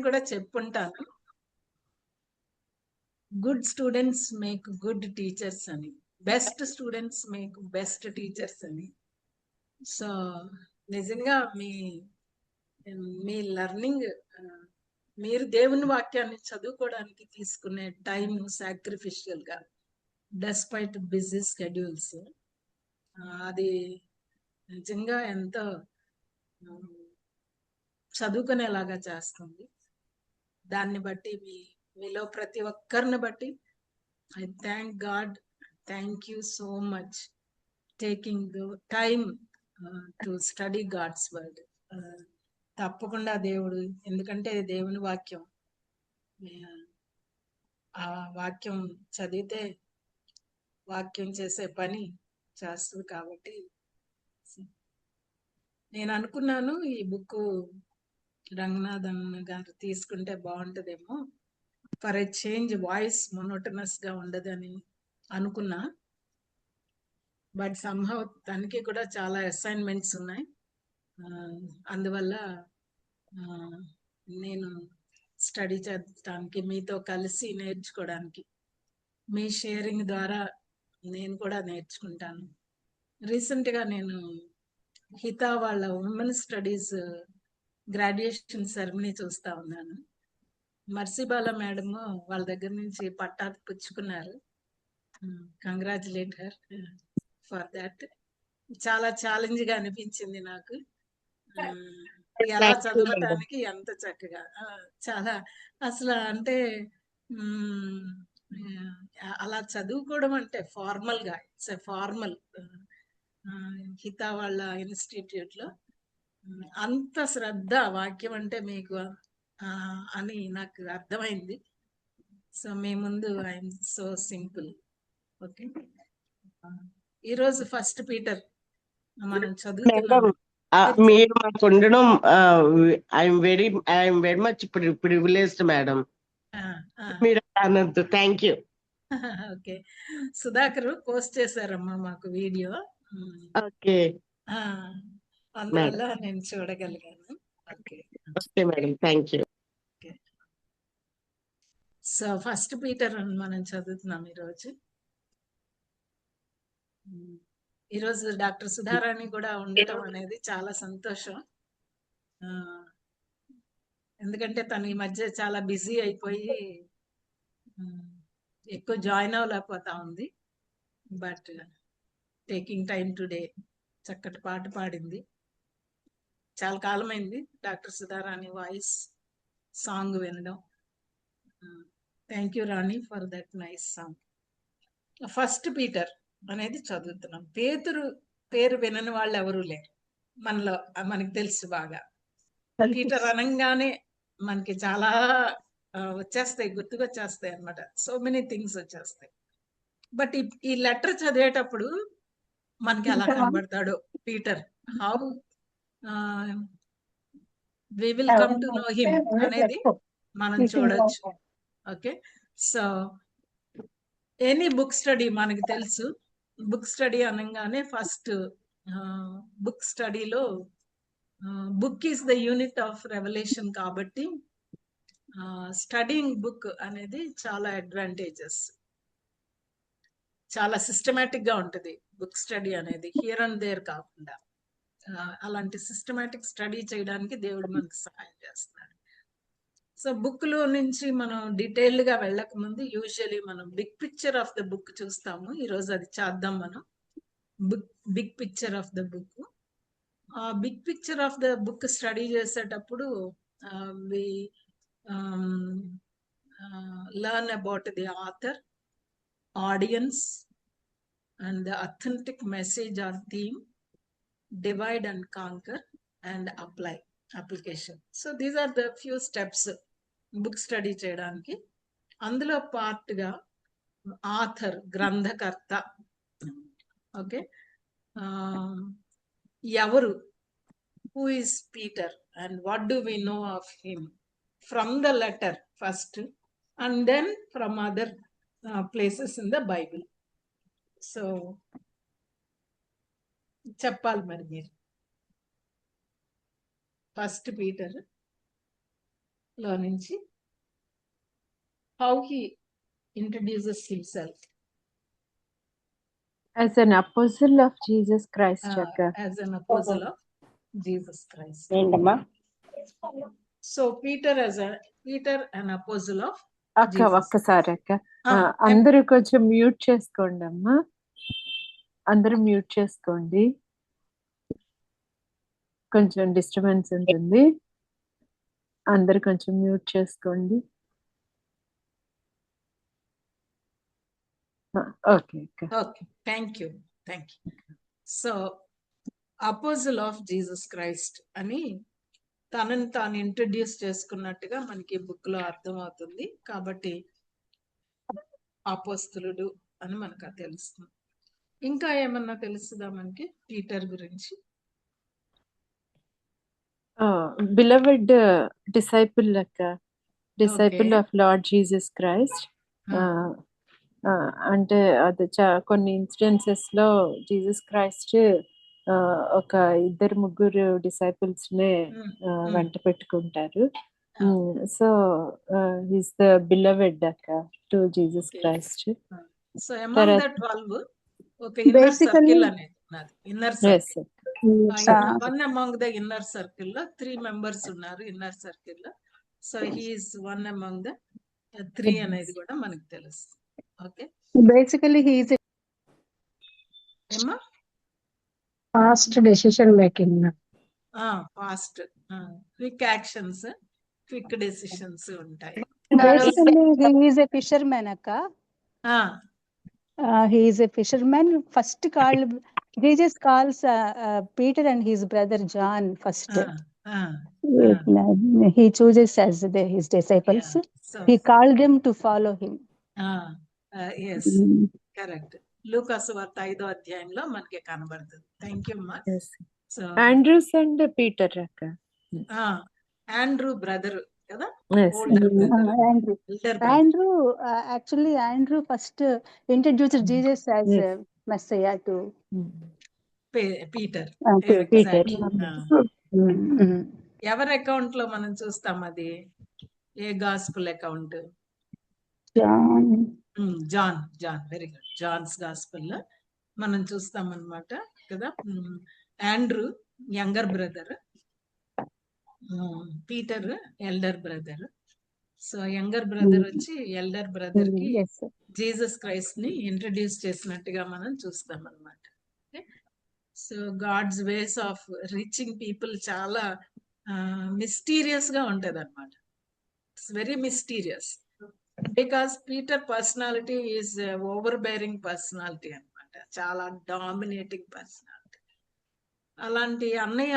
కూడా చెప్పుంటాను. Good students make good teachers అని, best students make best teachers అని. సో నిజంగా మీ మీ లెర్నింగ్, మీరు దేవుని వాక్యాన్ని చదువుకోవడానికి తీసుకునే టైం సాక్రిఫిషియల్ గా డెస్పైట్ బిజీ స్కెడ్యూల్స్, అది నిజంగా ఎంతో చదువుకునేలాగా చేస్తుంది. దాన్ని బట్టి మీలో ప్రతి ఒక్కరిని బట్టి I thank God. Thank you so much taking the time to study God's word. తప్పకుండా దేవుడు, ఎందుకంటే దేవుని వాక్యం, ఆ వాక్యం చదివితే వాక్యం చేసే పని చేస్తుంది. కాబట్టి నేను అనుకున్నాను ఈ బుక్ రంగనాథన్ గారు తీసుకుంటే బాగుంటదేమో, for a change, voice monotonous గా ఉండదని అనుకున్నా. బట్ సంహౌ తనకి కూడా చాలా అసైన్మెంట్స్ ఉన్నాయి. అందువల్ల నేను స్టడీ చేయడానికి, మీతో కలిసి నేర్చుకోవడానికి, మీ షేరింగ్ ద్వారా నేను కూడా నేర్చుకుంటాను. రీసెంట్ గా నేను హితా వాళ్ళ ఉమెన్ స్టడీస్ గ్రాడ్యుయేషన్ సెరమనీ చూస్తా ఉన్నాను. మర్సిబాల మేడమ్ వాళ్ళ దగ్గర నుంచి పట్టా పుచ్చుకున్నారు. Congratulate her for that. చాలా ఛాలెంజ్ గా అనిపించింది నాకు, ఎలా చదవటానికి ఎంత చక్కగా, చాలా అసలు అంటే అలా చదువుకోవడం అంటే ఫార్మల్ గా, ఇట్స్ ఎ ఫార్మల్. హితా వాళ్ళ ఇన్స్టిట్యూట్ లో అంత శ్రద్ధ వాక్యం అంటే మీకు అని నాకు అర్థమైంది. సో మీ ముందు ఐఎమ్ సో సింపుల్. ఓకే, ఈరోజు ఫస్ట్ పీటర్ మనం చదువుతున్నాం. మీరు మాకు ఉండడం I'm very much privileged madam. మీరు అనొద్దు. Thank you. Okay, Sudhakar post చేశారమ్మా మాకు వీడియో. ఓకే, అందువల్ల నేను చూడగలిగాను. Okay okay madam, thank you. So first Peter మనం చదువుతున్నాం ఈరోజు. ఈరోజు డాక్టర్ సుధారాణి కూడా ఉండటం అనేది చాలా సంతోషం. ఎందుకంటే తను ఈ మధ్య చాలా బిజీ అయిపోయి ఎక్కువ జాయిన్ అవ్వలేకపోతా ఉంది. బట్ టేకింగ్ టైం టుడే చక్కటి పాట పాడింది. చాలా కాలమైంది డాక్టర్ సుధారాణి వాయిస్ సాంగ్ వినడం. Thank you Rani for that nice song. First Peter అనేది చదువుతున్నాం. పేతురు పేరు వినని వాళ్ళు ఎవరూ లేరు మనలో, మనకి తెలుసు బాగా. పీటర్ అనగానే మనకి చాలా వచ్చేస్తాయి, గుర్తుకొచ్చేస్తాయి అనమాట. సో మెనీ థింగ్స్ వచ్చేస్తాయి. బట్ ఈ లెటర్ చదివేటప్పుడు మనకి ఎలా కనబడతాడో Peter, how we will come to know him అనేది మనం చూడొచ్చు. Okay, so any book study మనకి తెలుసు. బుక్ స్టడీ అనగానే ఫస్ట్ బుక్ స్టడీలో book is the unit of revolution. కాబట్టి స్టడీయింగ్ బుక్ అనేది చాలా అడ్వాంటేజెస్, చాలా సిస్టమేటిక్ గా ఉంటుంది బుక్ స్టడీ అనేది, హియర్ అండ్ దేర్ కాకుండా. అలాంటి సిస్టమేటిక్ స్టడీ చేయడానికి దేవుడు మనకు సహాయం చేస్తున్నాడు. సో బుక్ లో నుంచి మనం డీటెయిల్డ్ గా వెళ్ళక ముందు యూజువలీ మనం big picture of the book చూస్తాము. ఈరోజు అది చేద్దాం మనం. Big picture of the book. ఆ big picture of the book study చేసేటప్పుడు we learn about the author, audience, and the authentic message or theme, divide and conquer, and application. So these are the few steps book study చేయడానికి. అందులో part గా author, గ్రంథకర్త. Okay, ఎవరు, who is Peter and what do we know of him from the letter first and then from other places in the Bible. So చెప్పాలి మరి మీరు. First Peter లో నుంచి how he introduces himself As an apostle of Jesus Christ, Akka. As an apostle of Jesus Christ. ఏంటమ్మా? So Peter an apostle of అక్క Jesus. ఒక్కసారి అక్క అందరూ కొంచెం మ్యూట్ చేసుకోండి అమ్మా. అందరూ మ్యూట్ చేసుకోండి, కొంచెం డిస్టర్బెన్స్ ఉంటుంది. అందరు కొంచెం మ్యూట్ చేసుకోండి. ఓకే అక్క. Okay, thank you. So apostles of Jesus Christ అని తనని తాను ఇంట్రడ్యూస్ చేసుకున్నట్టుగా మనకి బుక్ లో అర్థం అవుతుంది. కాబట్టి అపోస్తలుడు అని మనకు అది తెలుస్తుంది. ఇంకా ఏమన్నా తెలుస్తుందా మనకి పీటర్ గురించి? బిలవెడ్ డిసైపుల్ అక్క, disciple of lord Jesus Christ. అంటే అది కొన్ని ఇన్సిడెన్సెస్ లో జీసస్ క్రైస్ట్ ఒక 2-3 డిసైపుల్స్ నే వెంట పెట్టుకుంటారు. సో హీస్ ద బిలవెడ్ అక్క to Jesus Christ. So among the 12 ఒక ఇన్నర్ సర్కిల్ అనేది ఉన్నది. Inner circle, one among the inner circle లో 3 మెంబర్స్ ఉన్నారు ఇన్నర్ సర్కిల్ లో. So he's one among the 3 అనేది కూడా మనకు తెలుస్తుంది. Okay, basically he is a ఏమా fast decision making. Fast, quick actions, quick decisions ఉంటాయి. Basically he is a fisherman akka. He is a fisherman. First called Jesus calls Peter and his brother John first. He chooses as his disciples. So He called them to follow him. yes, correct. లూకాసు వార్త 5వ అధ్యాయంలో మనకి కనబడుతుంది. Thank you అమ్మా. So Andrews and Peter అక్క. Andrew brother కదా, Yes. Andrew, actually Andrew first introduced Jesus as Messiah to Peter. Peter. ఎవరి అకౌంట్ లో మనం చూస్తాం అది? ఏ gospel account? John. Very good. John's gospel లో మనం చూస్తాం అన్నమాట కదా. Andrew younger brother, Peter elder brother. So younger brother వచ్చి ఎల్డర్ బ్రదర్ కి జీసస్ క్రైస్ట్ ని ఇంట్రడ్యూస్ చేసినట్టుగా మనం చూస్తాం అన్నమాట. So God's ways of reaching people చాలా మిస్టీరియస్ గా ఉంటది అనమాట. It's very mysterious because Peter personality is overbearing personality అనమాట, చాలా డామినేటింగ్ పర్సనాలిటీ. అలాంటి అన్నయ్య,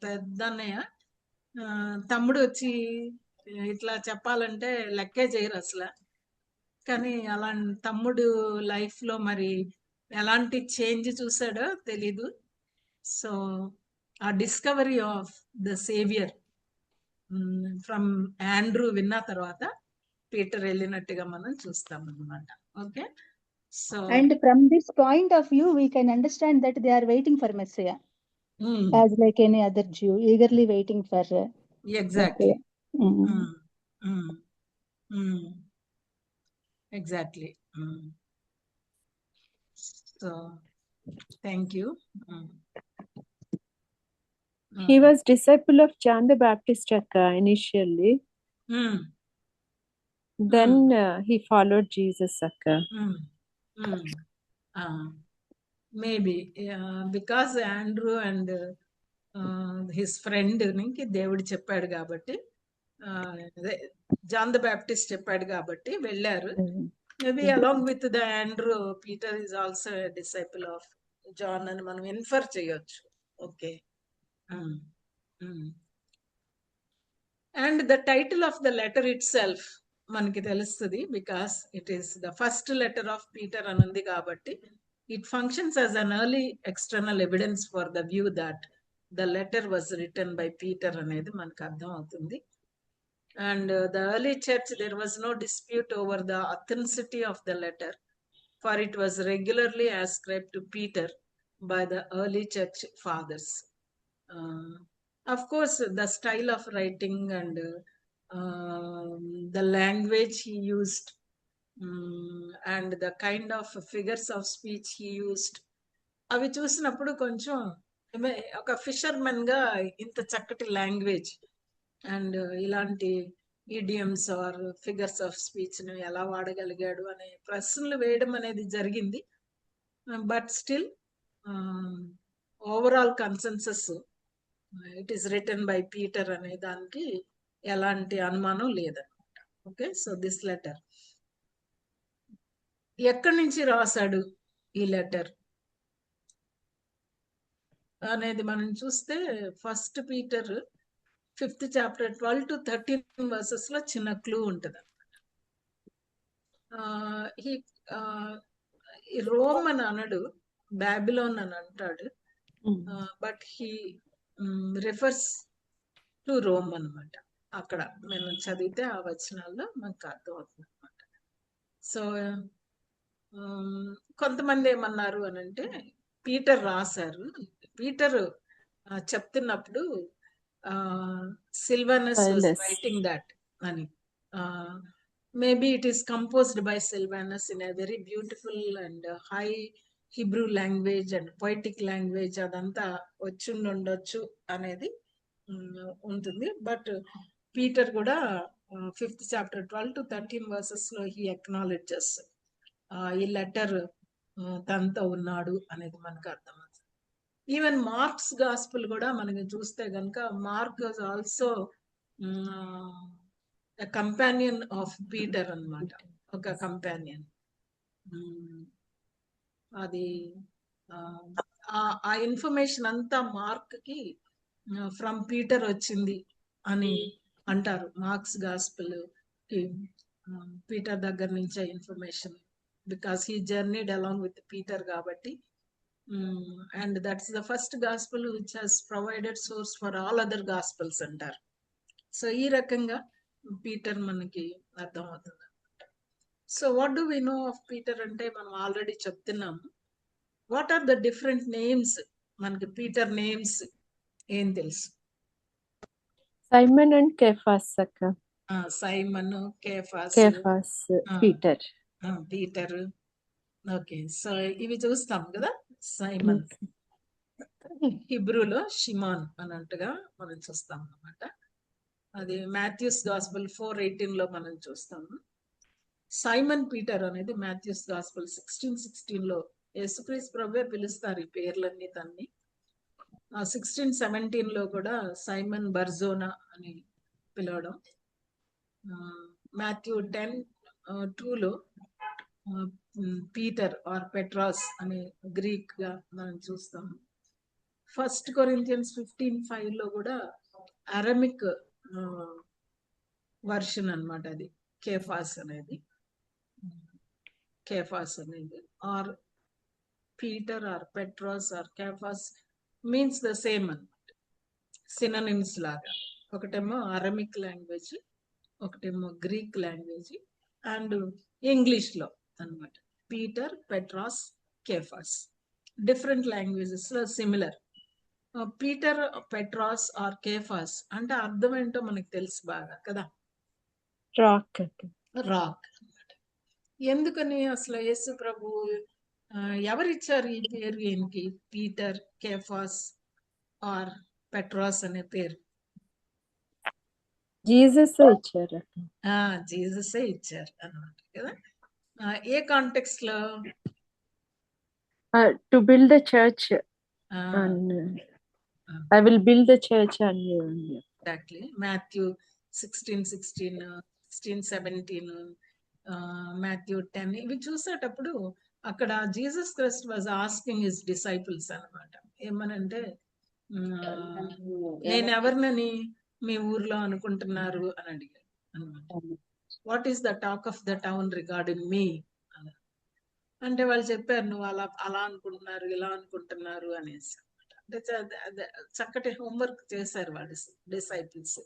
పెద్ద అన్నయ్య తమ్ముడు వచ్చి ఇట్లా చెప్పాలంటే లెక్కే చేయరు అసలు. కానీ అలా తమ్ముడు లైఫ్ లో మరి ఎలాంటి చేంజ్ చూసాడో తెలీదు. సో ఆ discovery of the saviour from Andrew విన్న తర్వాత పీటర్ వెళ్ళినట్టుగా మనం చూస్తాం అన్నమాట. Okay, so and from this point of view we can understand that they are waiting for Messiah as like any other Jew, eagerly waiting for exactly. Exactly. So thank you. He was disciple of John the Baptist akka initially. Then he followed Jesus akka. Maybe because Andrew and his friend నికి దేవుడు చెప్పాడు కాబట్టి, John the Baptist చెప్పాడు కాబట్టి వెళ్ళారు. Maybe along with the Andrew Peter is also disciple of John అని మనం infer చేయొచ్చు. Okay, and the title of the letter itself మనకి తెలుస్తుంది, because it is the first letter of Peter అని ఉంది కాబట్టి it functions as an early external evidence for the view that the letter was written by Peter అనేది మనకు అర్థం అవుతుంది. And the early church, there was no dispute over the authenticity of the letter, for it was regularly ascribed to Peter by the early church fathers. of course, the style of writing and the language he used, and the kind of figures of speech he used, అవి చూసినప్పుడు కొంచెం ఒక fishermen గా ఇంత చక్కటి language and ఇలాంటి idioms or figures of speech ని ఎలా వాడగలిగాడు అనే ప్రశ్నలు వేయడం అనేది జరిగింది. But still overall consensus it is written by Peter అనే దానికి ఎలాంటి అనుమానం లేదన్నమాట. ఓకే, సో దిస్ లెటర్ ఎక్కడి నుంచి రాశాడు ఈ లెటర్ అనేది మనం చూస్తే, first Peter 5th chapter 12 to 13 verses లో చిన్న క్లూ ఉంటుంది. రోమ్ అని అనడు, బాబిలోన్ అని అంటాడు. But he refers to Rome అన్నమాట. అక్కడ మేము చదివితే ఆ వచనాల్లో మనకు అర్థం అవుతుంది అనమాట. సో కొంతమంది ఏమన్నారు అని అంటే, పీటర్ రాశారు, పీటర్ చెప్తున్నప్పుడు Silvanus was Silas. writing that అని. Maybe it is composed by Silvanus in a very beautiful and high Hebrew language and poetic language, అదంతా వచ్చుండొచ్చు అనేది ఉంటుంది. బట్ పీటర్ కూడా 5th chapter 12 to 13 verses లో he acknowledges ఈ letter తనతో ఉన్నాడు అనేది మనకు అర్థమవుతుంది. ఈవెన్ మార్క్స్ గాస్పుల్ కూడా మనకి చూస్తే గనక, mark was also companion of Peter అన్నమాట, ఒక కంపానియన్. అది ఆ ఇన్ఫర్మేషన్ అంతా మార్క్ కి ఫ్రమ్ పీటర్ వచ్చింది అని అంటారు. మార్క్స్ గాస్పుల్ కి పీటర్ దగ్గర నుంచే information, because he journeyed along with Peter కాబట్టి. And that's the first gospel which has provided source for all other gospels అంటారు. సో ఈ రకంగా పీటర్ మనకి అర్థం అవుతుంది. So what do we know of Peter అంటే మనం ఆల్రెడీ చెప్తున్నాము. What are the different names? మనకి పీటర్ నేమ్స్ ఏం తెలుసు? సైమన్ అండ్ కేఫాస్ అక్క. Simon, Cephas, Peter. Peter. Okay, so ఇవి చూస్తాం కదా. సైమన్ హిబ్రూలో షిమాన్ అన్నట్టుగా మనం చూస్తాం అన్నమాట. అది మాథ్యూస్ గాస్పుల్ 4:18 లో మనం చూస్తాము. సైమన్ పీటర్ అనేది మాథ్యూస్ గాస్పుల్ 16:16 లో యేసుక్రీస్తు ప్రభువే పిలుస్తారు ఈ పేర్లన్నీ తన్ని. 16:17 లో కూడా సైమన్ బర్జోనా అని పిలవడం. మాథ్యూ 10:2 లో పీటర్ ఆర్ పెట్రాస్ అనే గ్రీక్ గా మనం చూస్తాం. 1 Corinthians 15:5 లో కూడా అరమిక్ వర్షన్ అన్నమాట, అది కేఫాస్ అనేది. కేఫాస్ అనేది or Peter or Petros or Cephas means the same అన్నమాట, సినోనిమ్స్ లాగా. ఒకటేమో అరమిక్ లాంగ్వేజ్, ఒకటేమో గ్రీక్ లాంగ్వేజ్ అండ్ ఇంగ్లీష్ లో అన్నమాట. Peter, Petros, Cephas different languages లో similar. Peter, Petros or Cephas అంటే అర్థం ఏంటో మనకు తెలుసు బాగా కదా, రాక్. రాక్ అన్నమాట. ఎందుకని అసలు యేసు ప్రభు ఎవరిచ్చారు ఈ పేరు ఈయనకి, పీటర్, కేఫాస్ ఆర్ పెట్రాస్ అనే పేరు? జీసస్ ఇచ్చారు. జీససే ఇచ్చారు అన్నమాట కదా. ఏ కాంటెక్స్ట్ లో? To build the church, I will build the church అని. ఎగ్జాక్ట్లీ. మాథ్యూ 16:16, 16:17, మాథ్యూ 10 ఇవి చూసేటప్పుడు అక్కడ Jesus Christ was asking his disciples అన్నమాట. ఏమనంటే, నేను ఎవరినని మీ ఊర్లో అనుకుంటున్నారు అని అడిగారు అన్నమాట. What is the talk of the town regarding me అంటే వాళ్ళు చెప్పారు, నువ్వు అలా అనుకుంటున్నారు, ఇలా అనుకుంటున్నారు అనేసి. అంటే చక్కటి హోంవర్క్ చేశారు వాళ్ళ disciples.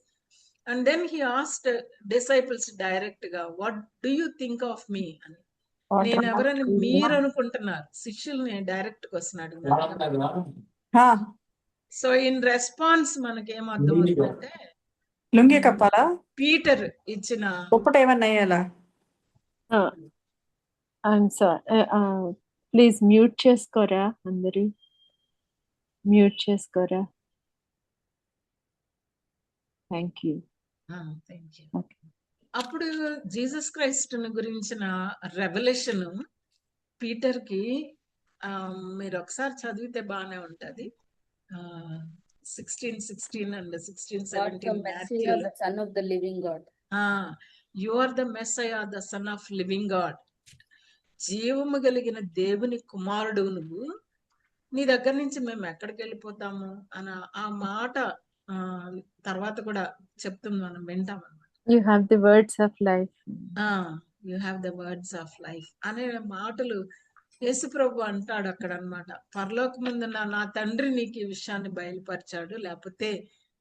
And then he asked disciples direct గా, what do you think of me అని. నేను ఎవరని మీరు అనుకుంటున్నారు? శిష్యుల్ని డైరెక్ట్ క్వశ్చన్ అడిగినారు. సో ఇన్ రెస్పాన్స్ మనకి ఏం అర్థం అవుతుందంటే లుంగి కప్పాలా పీటర్ ఇచ్చిన దుప్పటి ఏమన్నా వేయాలా ఐఎమ్ సారీ, ప్లీజ్ మ్యూట్ చేసుకోరా అందరూ, మ్యూట్ చేసుకోరా. Thank you. Thank you. Okay. అప్పుడు జీసస్ క్రైస్ట్ గురించిన రెవల్యూషన్ పీటర్ కి మీరు ఒకసారి చదివితే బాగానే ఉంటది. 16 and 16, God, the 17 Messiah, the Son of the living God. You are the Messiah the sun of living God. జీవము కలిగిన దేవుని కుమారుడు నువ్వు, నీ దగ్గర నుంచి మేము ఎక్కడికి వెళ్ళిపోతాము అని ఆ మాట తర్వాత కూడా చెప్తుంది, మనం వింటాం అన్నమాట. You have the words of life. You have the words of life అనే మాటలు యేసు ప్రభు అంటాడు అక్కడ అన్నమాట. పరలోకమందున్న నా తండ్రి నీకు ఈ విషయాన్ని బయలుపరిచాడు, లేకపోతే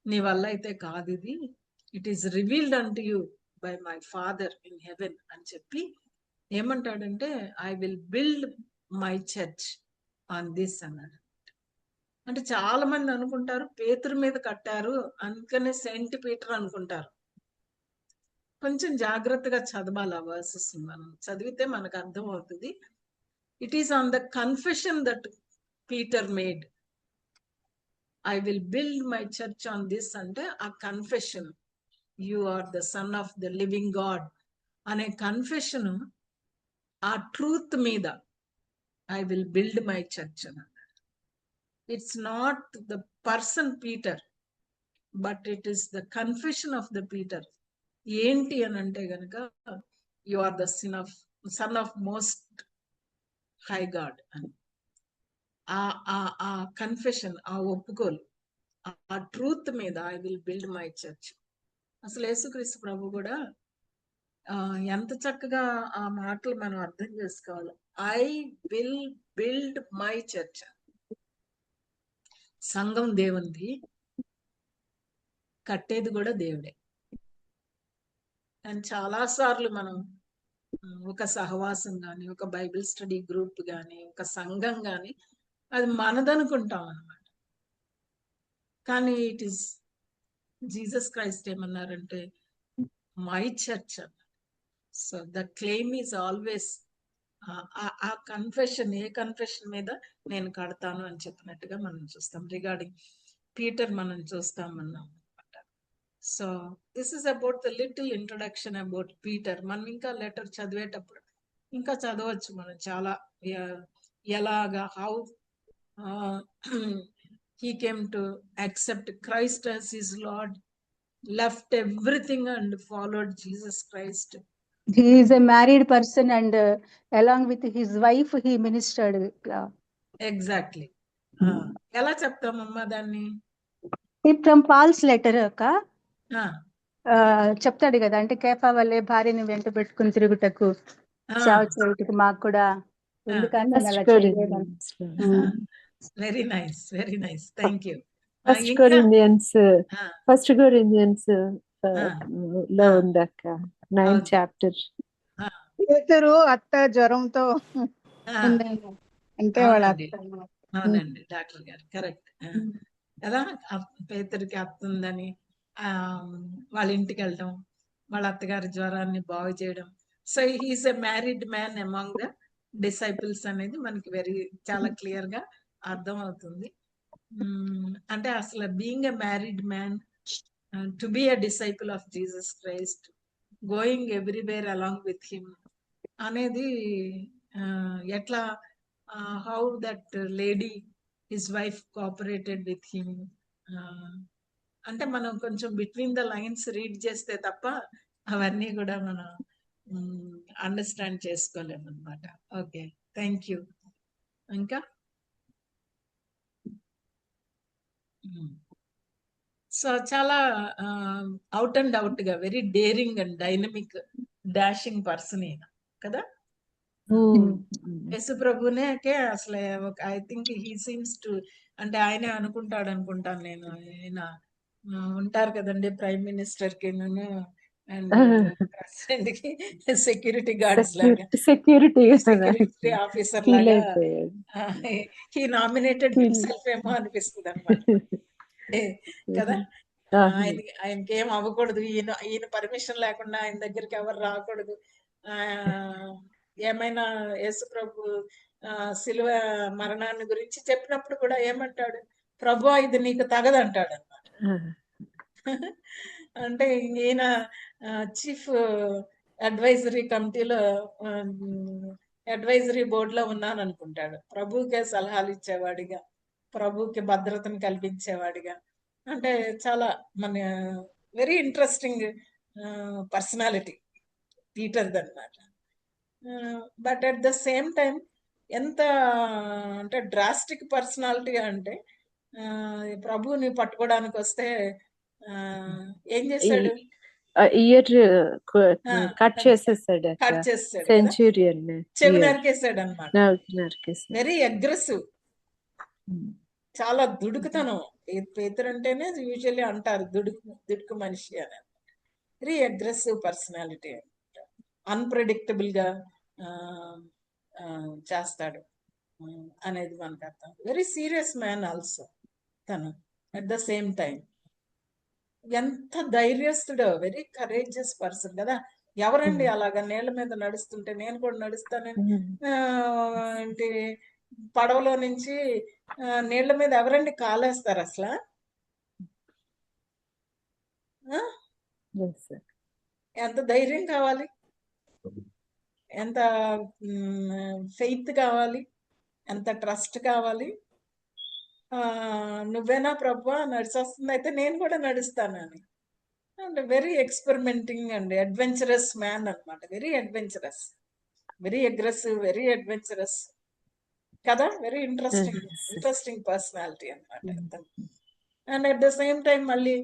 నీ వల్ల అయితే కాదు ఇది. It is revealed unto you by my father in heaven అని చెప్పి ఏమంటాడంటే I will build my church on this అన్నాడు. అంటే చాలా మంది అనుకుంటారు పేతురు మీద కట్టారు అందుకనే సెయింట్ పీటర్ అనుకుంటారు. కొంచెం జాగ్రత్తగా చదవాలి ఆ వర్సెస్, మనం చదివితే మనకు అర్థం అవుతుంది. It is on the confession that Peter made. I will build my church on this అంటే ఆ confession, you are the sun of the living God అనే కన్ఫెషన్, ఆ ట్రూత్ మీద I will build my church అన్నాడు. It's not the person Peter, but it is the confession of the Peter. ఏంటి అని అంటే గనక you are the sun of most high God అని ఆ కన్ఫెషన్, ఆ ఒప్పుకోలు, ఆ ట్రూత్ మీద I will build my church. అసలు యేసుక్రీస్తు ప్రభు కూడా ఎంత చక్కగా ఆ మాటలు మనం అర్థం చేసుకోవాలి. I will build my church. సంఘం దేవుంది, కట్టేది కూడా దేవుడే. అండ్ చాలా సార్లు మనం ఒక సహవాసం గాని, ఒక బైబిల్ స్టడీ గ్రూప్ గాని, ఒక సంఘం గాని అది మనదనుకుంటాం అన్నమాట. కానీ ఇట్ ఈస్ జీసస్ క్రైస్ట్ ఏమన్నారంటే my church. So the claim is always ఆ కన్ఫెషన్, ఏ కన్ఫెషన్ మీద నేను కడతాను అని చెప్పినట్టుగా మనం చూస్తాం. రిగార్డింగ్ పీటర్ మనం చూస్తామన్నాం అనమాట. So this is about the little introduction about Peter. మనం ఇంకా లెటర్ చదివేటప్పుడు ఇంకా చదవచ్చు మనం చాలా, ఎలాగా how he came to accept Christ as his Lord, left everything and followed Jesus Christ. He is a married person and along with his wife he ministered. Exactly. ఎలా చెప్తామమ్మా దాన్ని? From Paul's letter అక్క Ah, చెప్తాడు కదా, అంటే కేఫా వల్లే భార్యని వెంట పెట్టుకుని తిరుగుటకు సేవ చేయుటకు మాకు కూడా ఎందుకని నేను అలా చేయలేదు. Very nice, very nice, thank you. First Corinthians లో ఉందక్క 9th chapter. పేతురు అత్త జ్వరంతో ఉందేమో, అంటే వాళ్ళ అవునండి, అత్త. అవునండి డాక్టర్ గారు కరెక్ట్. కదా, పేతురికి అత్తుందని వాళ్ళ ఇంటికి వెళ్ళడం, వాళ్ళ అత్తగారి జ్వరాన్ని బాగు చేయడం. So he's a married man among the disciples అనేది మనకి చాలా క్లియర్ గా అర్థం అవుతుంది. అంటే అసలు being a married man, to be a disciple of Jesus Christ, going everywhere along with him అనేది ఎట్లా, how that lady his wife cooperated with him. అంటే మనం కొంచెం బిట్వీన్ ద లైన్స్ రీడ్ చేస్తే తప్ప అవన్నీ కూడా మనం అండర్స్టాండ్ చేసుకోలేము అనమాట. Okay, thank you. ఇంకా సో చాలా అవుట్ అండ్ అవుట్ గా very daring and dynamic dashing person ఈయన కదా. యేసు ప్రభునేకే అసలు I think he seems to, అంటే ఆయనే అనుకుంటాడు అనుకుంటాను నేను. ఆయన ఉంటారు కదండి ప్రైమ్ మినిస్టర్ కి అండ్ ప్రెసిడెంట్ కి సెక్యూరిటీ గార్డ్స్ లాగా, సెక్యూరిటీ సెక్యూరిటీ ఆఫీసర్ ఫీల్ లాగా అయిపోయాడు. హీ నామినేటెడ్ హిమ్సెల్ఫ్ ఏమో అనిపిస్తుంది అనమాట కదా. ఆయనకి ఏం అవ్వకూడదు, ఈయన పర్మిషన్ లేకుండా ఆయన దగ్గరికి ఎవరు రాకూడదు. ఏమైనా యేసు ప్రభు శిలువ మరణాన్ని గురించి చెప్పినప్పుడు కూడా ఏమంటాడు, ప్రభు ఇది నీకు తగదంటాడు అన్నమాట. అంటే ఈయన చీఫ్ అడ్వైజరీ కమిటీలో అడ్వైజరీ బోర్డులో ఉన్నాను అనుకుంటాడు. ప్రభుకే సలహాలు ఇచ్చేవాడిగా, ప్రభుకి భద్రతను కల్పించేవాడిగా, అంటే చాలా మన వెరీ ఇంట్రెస్టింగ్ పర్సనాలిటీ పీటర్ది అన్నమాట. But at the same time ఎంత అంటే డ్రాస్టిక్ పర్సనాలిటీ అంటే ప్రభుని పట్టుకోవడానికి వస్తే ఏం చేశాడు, ఇయర్ కట్ చేసేసాడు, కట్ చేసాడు, సెంచురియన్ చెవి నరికేసాడు అనమాట. నరికేసాడు. వెరీ అగ్రెసివ్, చాలా దుడుకుతనం. పేతురు అంటేనే యూజువల్లీ అంటారు దుడుకు మనిషి అని. వెరీ అగ్రెసివ్ పర్సనాలిటీ, అన్ప్రెడిక్టబుల్ గా చేస్తాడు అనేది మనకు అర్థం. వెరీ సీరియస్ మ్యాన్ ఆల్సో తను. అట్ ద సేమ్ టైం ఎంత ధైర్యస్తుడో, వెరీ కరేజియస్ పర్సన్ కదా. ఎవరండి అలాగా నీళ్ళ మీద నడుస్తుంటే, నేను కూడా నడుస్తానని ఏంటి పడవలో నుంచి నీళ్ల మీద ఎవరండి కాలేస్తారు అసలు? ఎంత ధైర్యం కావాలి, ఎంత ఫెయిత్ కావాలి, ఎంత ట్రస్ట్ కావాలి. నువ్వేనా ప్రభువా నడిచొస్తుంది, అయితే నేను కూడా నడుస్తాను అని. అంటే very experimenting and adventurous man అనమాట. Very adventurous, very aggressive, very adventurous కదా. వెరీ ఇంట్రెస్టింగ్ పర్సనాలిటీ అనమాట. And at the same time మళ్ళీ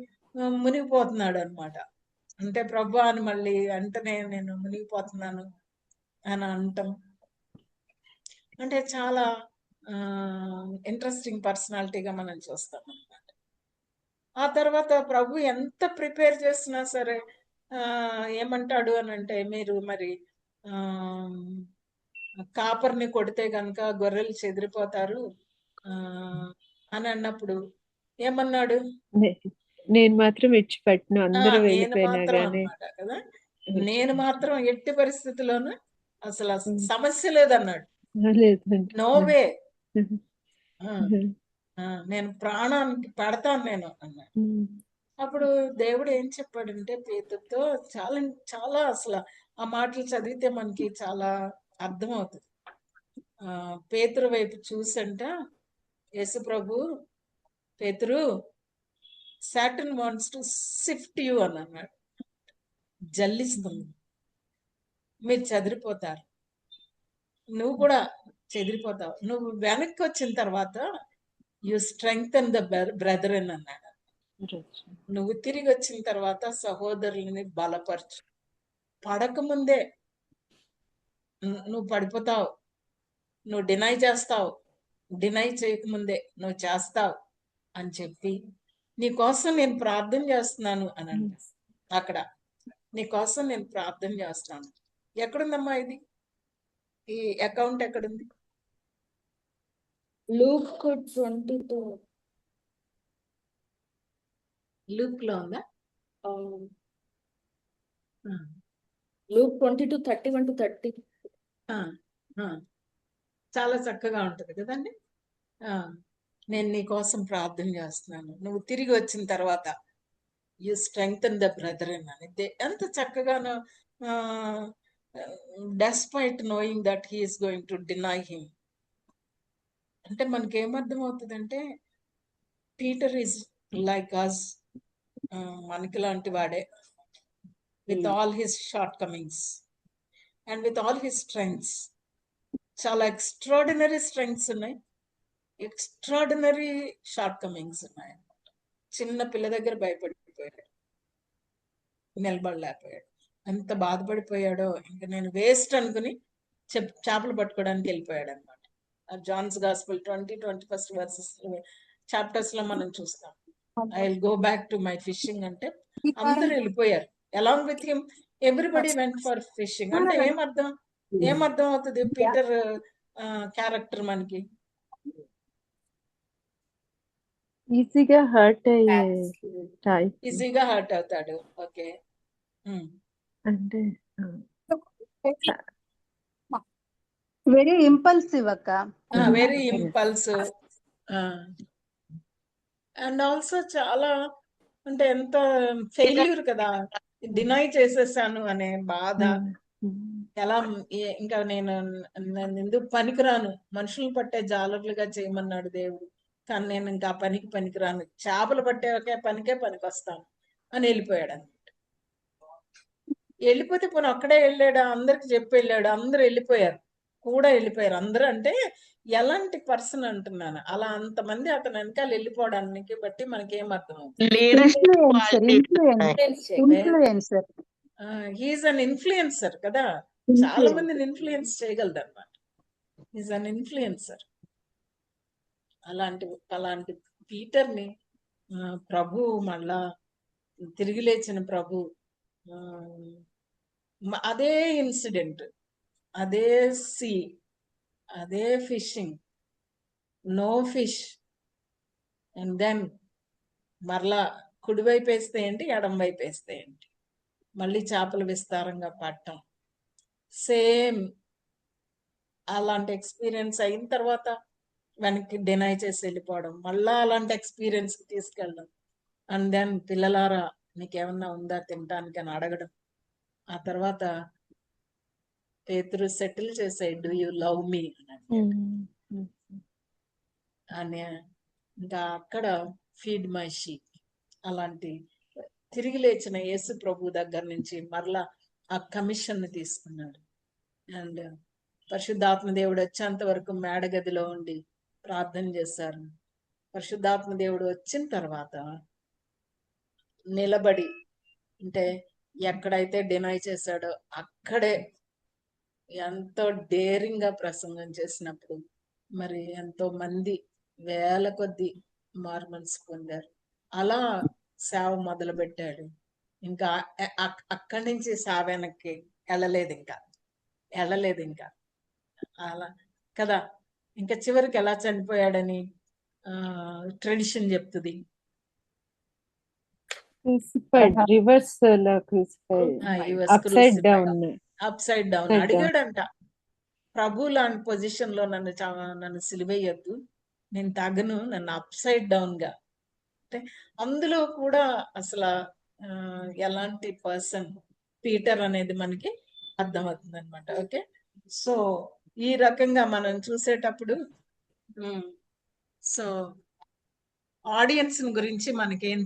మునిగిపోతున్నాడు అనమాట. అంటే ప్రభు అని మళ్ళీ అంటనే నేను మునిగిపోతున్నాను అని అంటాం. అంటే చాలా ఇంట్రెస్టింగ్ పర్సనాలిటీగా మనం చూస్తాం అనమాట. ఆ తర్వాత ప్రభు ఎంత ప్రిపేర్ చేసినా సరే ఏమంటాడు అని అంటే, మీరు మరి కాపర్ని కొడితే గనక గొర్రెలు చెదిరిపోతారు అని అన్నప్పుడు ఏమన్నాడు, నేను మాత్రం విడిచిపెట్టను, అందరూ నేను వెళ్ళిపోయినా మాత్రం గానీ అన్నమాట కదా. నేను మాత్రం ఎట్టి పరిస్థితుల్లోనూ అసలు సమస్య లేదన్నాడు. లేదండి. నో వే, నేను ప్రాణానికి పెడతాను నేను అన్నాడు. అప్పుడు దేవుడు ఏం చెప్పాడంటే పేతురుతో, చాలా చాలా అసలు ఆ మాటలు చదివితే మనకి చాలా అర్థమవుతుంది. పేతురు వైపు చూసంట యేసు ప్రభు, పేతురు, Satan wants to shift you అని అన్నాడు. జల్లిస్తుంది, మీరు చెదిరిపోతారు, నువ్వు కూడా చెదిరిపోతావు. నువ్వు వెనక్కి వచ్చిన తర్వాత యు స్ట్రెంగ్తెన్ ద బ్రదరన్ అన్నాడు. నువ్వు తిరిగి వచ్చిన తర్వాత సహోదరులని బలపరచు. పడకముందే నువ్వు పడిపోతావు, నువ్వు డినై చేస్తావు, డినై చేయకముందే నువ్వు చేస్తావు అని చెప్పి, నీ కోసం నేను ప్రార్థన చేస్తున్నాను అని అంటే, అక్కడ నీ కోసం నేను ప్రార్థన చేస్తాను. ఎక్కడుందమ్మా ఇది, ఈ అకౌంట్ ఎక్కడుంది? Luke 22. లూక్ లో ఉందా? Luke 22, 31 to 30. చాలా చక్కగా ఉంటుంది కదండి. నేను నీ కోసం ప్రార్థన చేస్తున్నాను, నువ్వు తిరిగి వచ్చిన తర్వాత యు స్ట్రెంగ్తెన్ ద బ్రదరన్ అని. ఎంత చక్కగానో, despite knowing that he is going to deny him. అంటే మనకి ఏమర్థం అవుతుందంటే, పీటర్ ఈజ్ లైక్ అస్, మనకి లాంటి వాడే, with all his short Cummins and with all his strengths. చాలా ఎక్స్ట్రాడినరీ స్ట్రెంగ్స్ ఉన్నాయి, ఎక్స్ట్రాడినరీ షార్ట్ కమింగ్స్ ఉన్నాయి. చిన్న పిల్ల దగ్గర భయపడిపోయాడు, నిలబడలేకపోయాడు. ఎంత బాధపడిపోయాడో, ఇంకా నేను వేస్ట్ అనుకుని చేపలు పట్టుకోవడానికి వెళ్ళిపోయాడు అనమాట. జాన్స్ గాస్పెల్ 20-21 verses చాప్టర్స్ లో మనం చూస్తాం. I will go back to my fishing అంటే అందరూ వెళ్ళిపోయారు. Along with him everybody went for fishing. అంటే ఏమర్థం అవుతుంది పీటర్ క్యారెక్టర్ మనకి? ఈజీగా హర్ట్ అయ్యే టైప్. ఈజీగా హర్ట్ అవుతాడు. ఓకే. అంటే వెరీ ఇంపల్సివ్ అక్క. Very impulsive. అండ్ ఆల్సో చాలా అంటే ఎంత ఫెయిల్యూర్ కదా, డినై చేసేసాను అనే బాధ. ఎలా ఇంకా నేను ఎందుకు పనికిరాను, మనుషులు పట్టే జాలర్లుగా చేయమన్నాడు దేవుడు, కానీ నేను ఇంకా ఆ పనికి పనికిరాను, చేపలు పట్టే ఒకే పనికే పనికొస్తాను అని వెళ్ళిపోయాడు అనమాట. వెళ్ళిపోతే పోనీ ఒక్కడే వెళ్ళాడు, అందరికి చెప్పి వెళ్ళాడు, అందరూ వెళ్ళిపోయారు, కూడా వెళ్ళిపోయారు. అందరూ అంటే ఎలాంటి పర్సన్ అంటున్నాను, అలా అంతమంది అతను వెనకాల వెళ్ళిపోవడానికి బట్టి మనకి ఏం అర్థం అవుతుంది? ఇన్ఫ్లుయెన్సర్. హీఈస్ అన్ ఇన్ఫ్లుయెన్సర్ కదా, చాలా మందిని ఇన్ఫ్లుయెన్స్ చేయగలదు అనమాట. Is an influencer. అలాంటి పీటర్ని ప్రభు మళ్ళా తిరిగి లేచిన ప్రభు అదే ఇన్సిడెంట్, అదే సీ, అదే fishing, no fish, and then మరలా కుడివైపు వేస్తే ఏంటి, ఎడం వైపు వేస్తే ఏంటి, మళ్ళీ చేపలు విస్తారంగా పట్టడం, సేమ్ అలాంటి ఎక్స్పీరియన్స్ అయిన తర్వాత వెనక్కి డినై చేసి వెళ్ళిపోవడం, మళ్ళా అలాంటి ఎక్స్పీరియన్స్ కి తీసుకెళ్ళడం, అండ్ దెన్ పిల్లలారా మీకేమన్నా ఉందా తినటానికి అని అడగడం. ఆ తర్వాత పేతురు సెటిల్ చేసాయి, డూ యూ లవ్ మీ అని. ఇంకా అక్కడ ఫీడ్ మై షీప్. అలాంటి తిరిగి లేచిన యేసు ప్రభు దగ్గర నుంచి మరలా ఆ కమిషన్ ని తీసుకున్నాడు. అండ్ పరిశుద్ధాత్మ దేవుడు వచ్చేంత వరకు మేడగదిలో ఉండి ప్రార్థన చేశారు. పరిశుద్ధాత్మ దేవుడు వచ్చిన తర్వాత నిలబడి, అంటే ఎక్కడైతే డినై చేశాడో అక్కడే ఎంతో డేరింగ్ గా ప్రసంగం చేసినప్పుడు మరి ఎంతో మంది వేల కొద్ది మార్మన్స్ పొందారు. అలా సేవ మొదలు పెట్టాడు. ఇంకా అక్కడి నుంచి సేవ వెనక్కి వెళ్ళలేదు ఇంకా అలా కదా. ఇంకా చివరికి ఎలా చనిపోయాడని ట్రెడిషన్ చెప్తుంది. రివర్స్ లో అప్సైడ్ డౌన్ అడిగాడంట, ప్రభు లాంటి పొజిషన్ లో నన్ను సిలువేయొద్దు, నేను తగను, నన్ను అప్సైడ్ డౌన్ గా. అంటే అందులో కూడా అసలు ఎలాంటి పర్సన్ పీటర్ అనేది మనకి అర్థమవుతుంది అనమాట. ఓకే, సో ఈ రకంగా మనం చూసేటప్పుడు సో ఆడియన్స్ గురించి మనకేం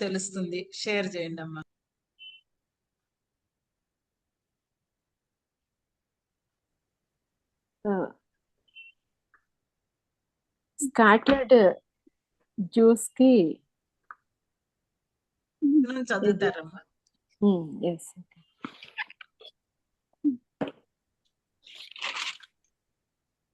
తెలుస్తుంది, షేర్ చేయండి అమ్మా. స్కాటర్డ్ జ్యూస్ కి చదువుతారమ్మా. yes.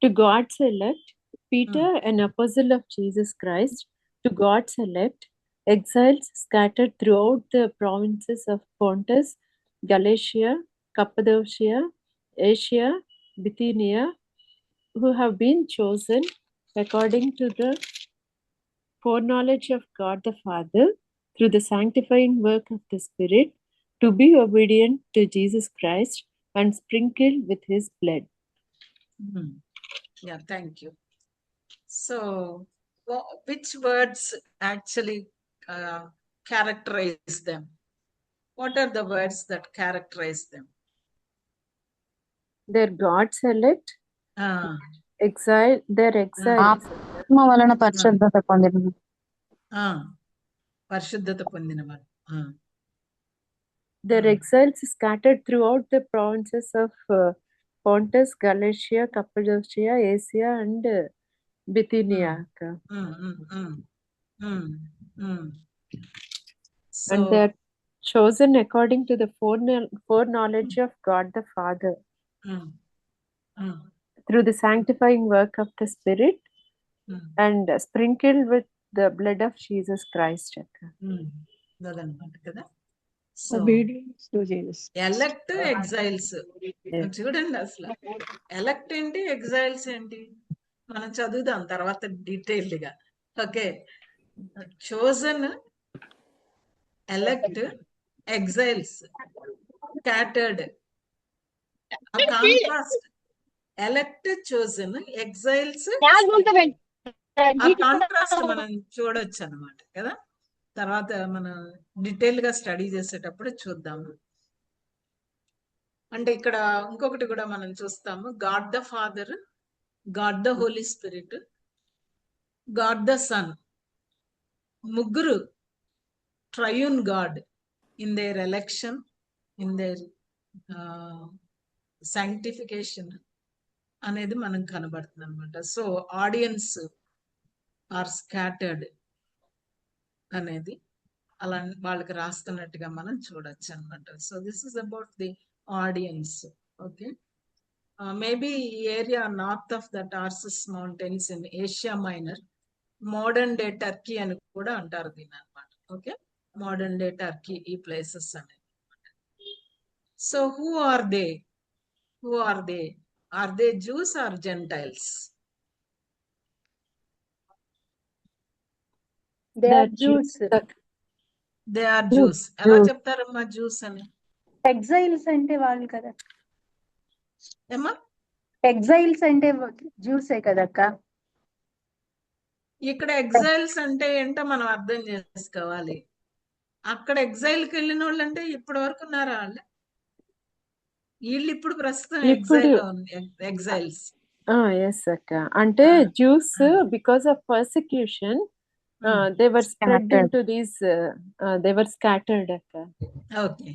To God's elect, Peter, an apostle of Jesus Christ, to God's elect, exiles scattered throughout the provinces of Pontus, Galatia, Cappadocia, Asia, Bithynia, who have been chosen according to the foreknowledge of God the Father, through the sanctifying work of the Spirit, to be obedient to Jesus Christ and sprinkled with his blood. Yeah, thank you. So, which words actually characterize them? What are the words that characterize them? They're God's elect, exile. They're exiles. ఆత్మ వలన పరిశుద్ధత పొందిన పరిశుద్ధత పొందినవారు. Their exiles scattered throughout the provinces of Pontus, Galatia, Cappadocia, Asia, and Bithynia. So, and they are chosen according to the foreknowledge of God the Father, through the sanctifying work of the Spirit, and sprinkled with the blood of Jesus Christ. అదనమాట కదా. So obedience to Jesus. Elect exiles Yes. చూడండి, అసలు elect ఏంటి, ఎగ్జైల్స్ ఏంటి, మనం చదువుదాం తర్వాత detailed గా. Okay, chosen, elect, exiles, scattered. ఆ కాంట్రాస్ట్, ఎలక్ట్, చోజన్, ఎగ్జైల్స్, ఆ కాంట్రాస్ట్ మనం చూడొచ్చు అన్నమాట కదా. తర్వాత మనం డీటెయిల్ గా స్టడీ చేసేటప్పుడు చూద్దాము. అంటే ఇక్కడ ఇంకొకటి కూడా మనం చూస్తాము, God the father, God the holy spirit, God the son, ముగ్గురు triune God in their election, in their sanctification అనేది మనకు కనబడుతుంది అనమాట. సో ఆడియన్స్ ఆర్ స్కాటర్డ్ అనేది అలా వాళ్ళకి రాస్తున్నట్టుగా మనం చూడొచ్చు అనమాట. So this is about the audience. Okay, maybe ఈ area north of the Taurus mountains in Asia Minor, modern day Turkey అని కూడా అంటారు దీన్ని అనమాట. ఓకే, మోడర్న్ డే టర్కీ ఈ ప్లేసెస్ అనేది. So who are they? Who are they? Are they Jews or Gentiles? They The are Jews. They are Jews, Jews. ఎలా Jews. చెప్తారమ్మా Jews అని? ఎగ్జైల్స్ అంటే వాళ్ళు కదా, ఏమా? ఎగ్జైల్స్ అంటే జ్యూసే కదక్క. ఇక్కడ ఎగ్జైల్స్ అంటే ఏంటో మనం అర్థం చేసుకోవాలి. అక్కడ ఎగ్జైల్కి వెళ్ళిన వాళ్ళు అంటే ఇప్పటి వరకు ఉన్నారా వాళ్ళు? వీళ్ళు ఇప్పుడు ప్రస్తుతం ఇప్పుడు ఎగ్జైల్ లో ఉంది. ఎగ్జైల్స్. yes అక్క, అంటే Jews because of persecution they were spread Scattered. into these they were scattered అక్క okay,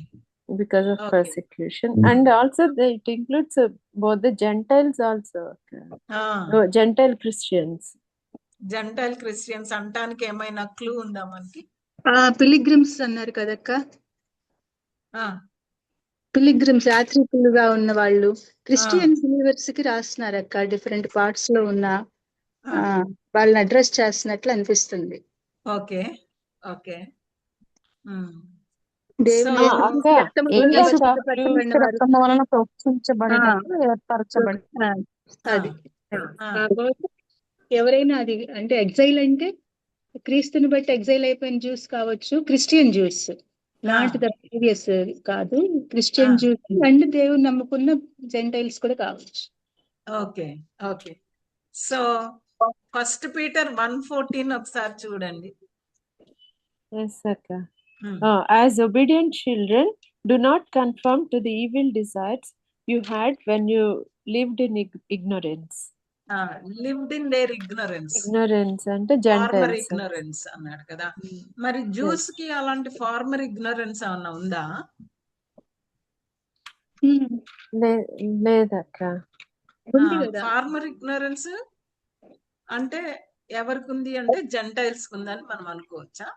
because of Okay. persecution, and also it includes both the Gentiles also అక్క. Gentile Christians. జెంటైల్ క్రిస్టియన్స్ అంటానికి ఏమైనా clue ఉందా మనకి? Pilgrims అన్నారు కదక్క, ఆ, pilgrims యాత్రికులుగా ఉన్న వాళ్ళు క్రిస్టియన్ బిలీవర్స్ కి రాస్తున్నారు అక్క. డిఫరెంట్ పార్ట్స్ లో ఉన్న వాళ్ళని అడ్రస్ చేస్తున్నట్లు అనిపిస్తుంది. Okay, okay. దేవుని So, అక్క, రక్తముతో యేసు ఏర్పరచబడిన వారు. రక్తం వలన ప్రోక్షించబడినట్లు ఏర్పరచబడి. అది కాకపోతే ఎవరైనా అది అంటే ఎగ్జైల్ అంటే క్రీస్తుని బట్టి ఎగ్జైల్ అయిపోయిన జ్యూస్ కావచ్చు, Christian juice, not the previous కాదు, క్రిస్టియన్ జ్యూస్ అండ్ దేవుని నమ్ముకున్న జెంటైల్స్ కూడా కావచ్చు. Okay, okay. So first Peter 1:14 ఒకసారి చూడండి. Yes అక్క. As obedient children, do not conform to the evil desires you had when you lived in ignorance. Lived in there ignorance. Ignorance అంటే farmer Gentiles. Ignorance అన్నాడు కదా. మరి juice కి అలాంటి farmer ignorance ఏమన్నా ఉందా? లేదక్క. ఉంది కదా. ఫార్మర్ ఇగ్నరెన్స్ అంటే ఎవరికి ఉంది అంటే జెంటైల్స్ ఉందని మనం అనుకోవచ్చా?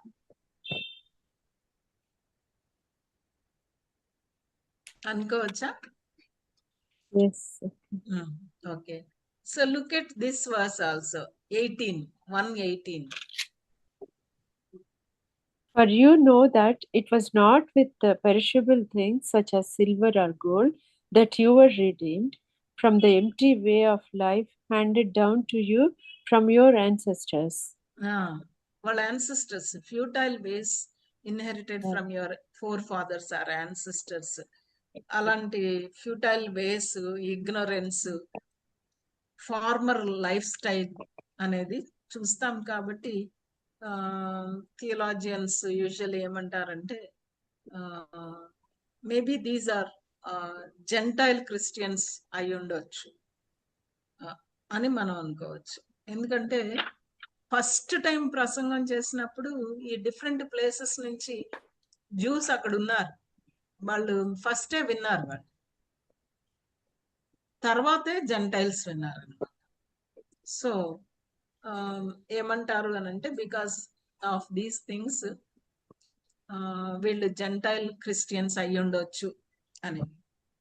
అనుకోవచ్చా? Yes. Okay. So look at this verse also, 1:18. For you know that it was not with the perishable things such as silver or gold that you were redeemed from the empty way of life handed down to you from your ancestors. వాళ్ళ ancestors, futile ways inherited from your forefathers or ancestors. అలాంటి futile ways, ignorance, former lifestyle అనేది చూస్తాం. కాబట్టి theologians usually ఏమంటారంటే maybe these are Gentile Christians అయి ఉండొచ్చు అని మనం అనుకోవచ్చు. ఎందుకంటే ఫస్ట్ టైం ప్రసంగం చేసినప్పుడు ఈ డిఫరెంట్ ప్లేసెస్ నుంచి జ్యూస్ అక్కడ ఉన్నారు. వాళ్ళు ఫస్టే విన్నారు, వాళ్ళు తర్వాతే జెంటైల్స్ విన్నారు అనమాట. సో ఏమంటారు అని అంటే బికాస్ ఆఫ్ దీస్ థింగ్స్ వీళ్ళు జెంటైల్ క్రిస్టియన్స్ అయి ఉండొచ్చు అని,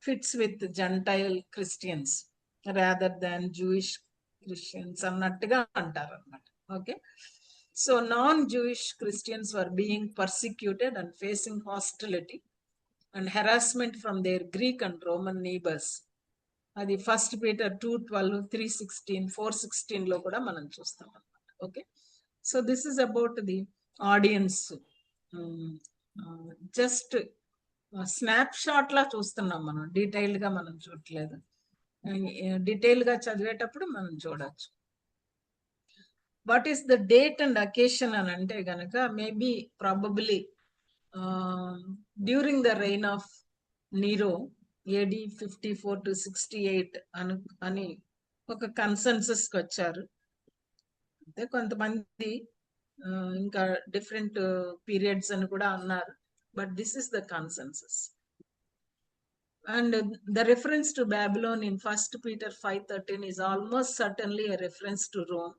fits with gentile Christians rather than Jewish Christians అన్నట్టుగా అంటారు అనమాట. Okay, so non Jewish Christians were being persecuted and facing hostility and harassment from their Greek and Roman neighbors. అది 1 Peter 2:12, 3:16, 4:16 లో కూడా మనం చూస్తాం అన్నమాట. Okay, so this is about the audience. Just snap shot లా చూస్తున్నాం మనం, డీటెయిల్డ్ గా మనం చూడట్లేదు. డీటెయిల్ గా చదివేటప్పుడు మనం చూడొచ్చు. What is the date and occasion అని అంటే గనక maybe probably during the reign of Nero AD 54 to 68 అని ఒక కన్సెన్సస్ కి వచ్చారు. అంటే కొంతమంది ఇంకా డిఫరెంట్ పీరియడ్స్ అని కూడా అన్నారు, but this is the consensus. And the reference to Babylon in 1 Peter 5:13 is almost certainly a reference to Rome,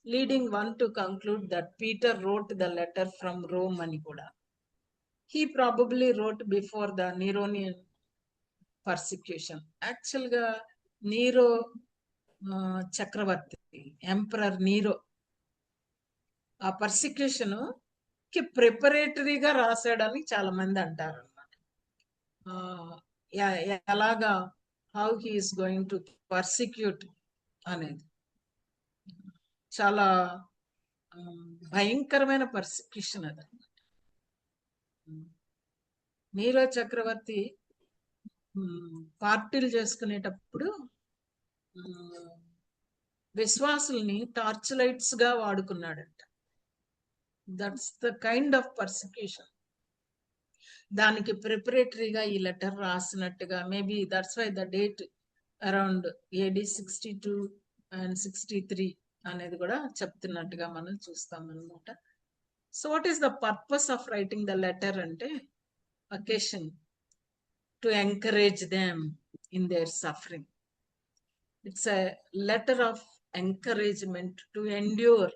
leading one to conclude that Peter wrote the letter from Rome అని కూడా. He probably wrote before the Neronian persecution. Actual గా Nero చక్రవర్తి, emperor Nero, ఆ persecution కి ప్రిపరేటరీగా రాశాడని చాలా మంది అంటారు అన్నమాట. ఎలాగా how he is going to persecute అనేది చాలా భయంకరమైన పర్సిక్యూషన్ అదనమాట. నీరో చక్రవర్తి పార్టీలు చేసుకునేటప్పుడు విశ్వాసుల్ని టార్చ్ లైట్స్ గా వాడుకున్నాడంట. That's the kind of persecution. దానికి ప్రిపరేటరీగా ఈ లెటర్ రాసినట్టుగా maybe that's why the date around AD 62 and 63 అనేది కూడా చెప్తున్నట్టుగా మనం చూస్తాం అనమాట. So what is the purpose of writing the letter అంటే occasion to encourage them in their suffering. It's a letter of encouragement to endure,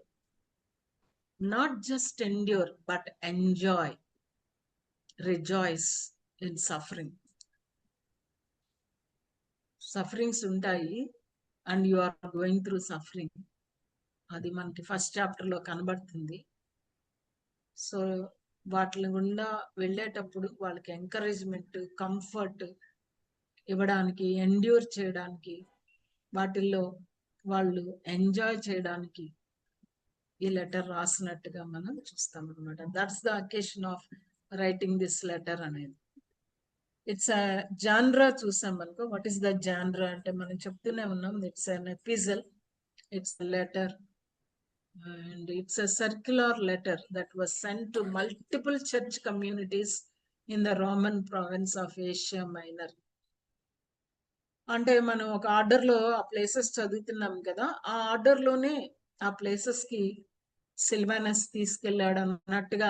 not just endure but enjoy, rejoice in suffering. Sufferings ఉంటాయి and you are going through suffering. అది మనకి first chapter లో కనబడుతుంది. So వాటి గుండా వెళ్ళేటప్పుడు వాళ్ళకి encouragement, comfort ఇవ్వడానికి, ఎండ్యూర్ చేయడానికి, వాటిల్లో వాళ్ళు ఎంజాయ్ చేయడానికి ఈ లెటర్ రాసినట్టుగా మనం చూస్తాం అనమాట. That's the occasion of writing this letter అనేది. ఇట్స్ అ జాన్రా చూసాం అనుకో. వాట్ ఈస్ ద జాన్రా అంటే మనం చెప్తూనే ఉన్నాం, it's an ఎపిజల్, it's letter, and it's a circular letter that was sent to multiple church communities in the Roman province of Asia Minor. అంటే మనం ఒక ఆర్డర్ లో ఆ ప్లేసెస్ చదువుతున్నాం కదా, ఆ ఆర్డర్ లోనే ఆ ప్లేసెస్ కి సిల్వానస్ తీసుకెళ్ళాడు అన్నట్టుగా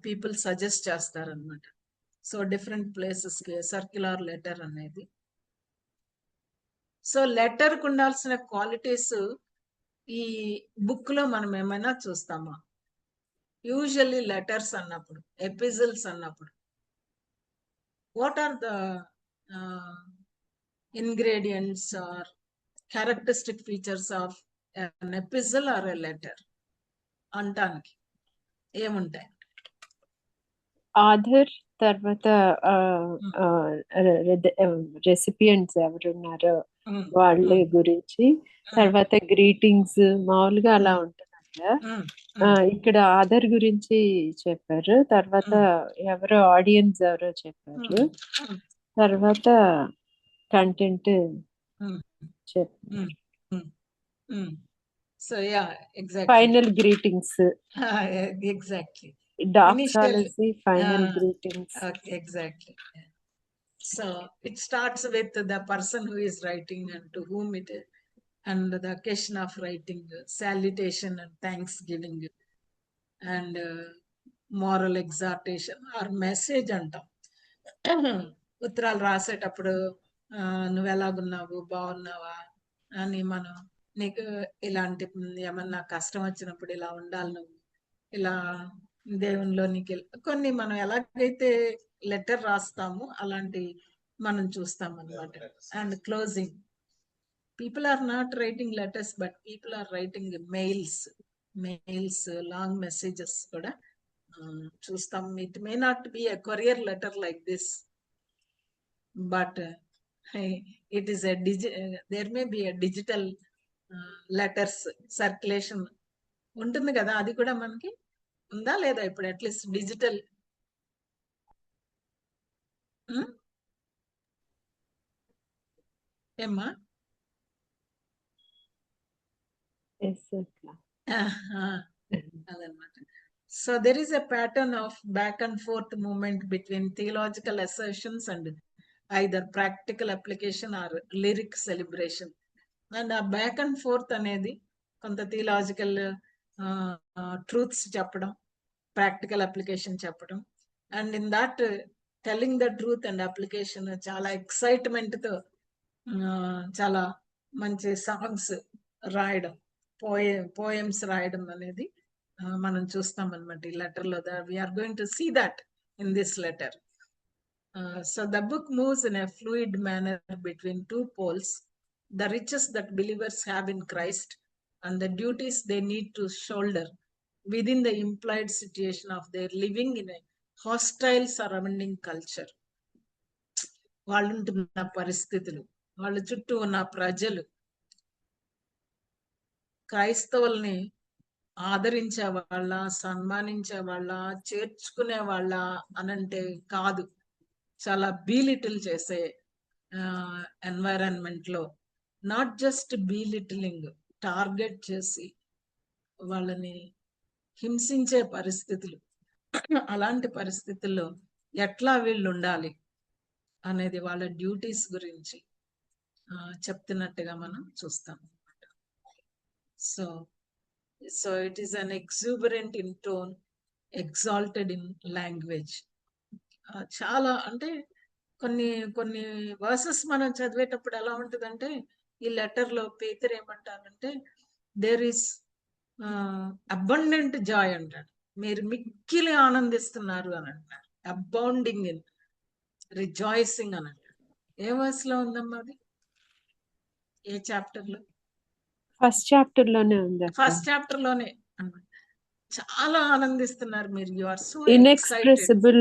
పీపుల్ సజెస్ట్ చేస్తారనమాట. సో డిఫరెంట్ ప్లేసెస్ కి సర్క్యులర్ లెటర్ అనేది. సో లెటర్ కు ఉండాల్సిన క్వాలిటీస్ ఈ బుక్ లో మనం ఏమైనా చూస్తామా? యూజువల్లీ లెటర్స్ అన్నప్పుడు, ఎపిజల్స్ అన్నప్పుడు what are the ingredients or characteristic features of an epistle or a letter అంటానికి ఏముంటాయి? ఆధర్, తర్వాత రెసిపియంట్స్ ఎవరున్నారో వాళ్ళ గురించి, తర్వాత గ్రీటింగ్స్ మామూలుగా అలా ఉంటున్నాయి. ఇక్కడ ఆధర్ గురించి చెప్పారు, తర్వాత ఎవరో ఆడియన్స్ ఎవరో చెప్పారు, తర్వాత కంటెంట్ చెప్పారు. So yeah, exactly, final greetings, exactly, doxology, final greetings. Okay, exactly. So it starts with the person who is writing and to whom it is, and the occasion of writing, salutation and thanksgiving, and moral exhortation or message అంటాం. ఉత్తరాలు రాసేటప్పుడు నువ్వు ఎలాగున్నావు, బాగున్నావా అని, మనం నీకు ఇలాంటి ఏమన్నా కష్టం వచ్చినప్పుడు ఇలా ఉండాలి, నువ్వు ఇలా దేవునిలో నీకు కొన్ని మనం ఎలాగైతే లెటర్ రాస్తామో అలాంటి మనం చూస్తాం అన్నమాట. And closing, people are not writing letters but people are writing mails, long messages కూడా చూస్తాం. It may not be a courier letter like this, but it is a there may be a digital letters circulation ఉంటుంది కదా, అది కూడా మనకి ఉందా లేదా ఇప్పుడు అట్లీస్ట్ డిజిటల్? ఏమ్మా? Yes, అట్లా. అదనమాట. So there is a pattern of back and forth movement between theological assertions and either practical application or lyric celebration. And ఆ బ్యాక్ అండ్ ఫోర్త్ అనేది కొంత థియలాజికల్ ట్రూత్స్ చెప్పడం, ప్రాక్టికల్ అప్లికేషన్ చెప్పడం, and in that telling the truth and application చాలా excitement తో చాలా మంచి songs రాయడం, పోయమ్స్ రాయడం అనేది మనం చూస్తాం అనమాట ఈ లెటర్ లో. We are going to see that in this letter. So the book moves in a fluid manner between two poles, the riches that believers have in Christ and the duties they need to shoulder within the implied situation of their living in a hostile surrounding culture. వాళ్ళు ఉంటున్న పరిస్థితులు, వాళ్ళ చుట్టూ ఉన్న ప్రజలు క్రైస్తవుల్ని ఆదరించే వాళ్ళ, సన్మానించే వాళ్ళ, చేర్చుకునే వాళ్ళ అనంటే కాదు, చాలా బీలిటిల్ చేసే ఎన్వైరన్మెంట్ లో, నాట్ జస్ట్ బీలిటిలింగ్, టార్గెట్ చేసి వాళ్ళని హింసించే పరిస్థితులు, అలాంటి పరిస్థితుల్లో ఎట్లా వీళ్ళు ఉండాలి అనేది వాళ్ళ డ్యూటీస్ గురించి చెప్తున్నట్టుగా మనం చూస్తాం. So it is an exuberant in tone, exalted in language. చాలా అంటే కొన్ని కొన్ని వర్సెస్ మనం చదివేటప్పుడు ఎలా ఉంటుందంటే, ఈ లెటర్ లో పేతురు ఏమంటారంటే దేర్ ఈస్ అబండెంట్ జాయ్ అంటాడు, మీరు మిక్కిలి ఆనందిస్తున్నారు అని అంటారు. అబౌండింగ్ ఇన్ రిజాయిసింగ్ అని అంటాడు. ఏ వర్స్ లో ఉందమ్మా అది? ఏ చాప్టర్ లో? ఫస్ట్ చాప్టర్ లోనే ఉంది. ఫస్ట్ చాప్టర్ లోనే అన్నమాట. చాలా ఆనందిస్తున్నారు మీరు, you are so inexpressible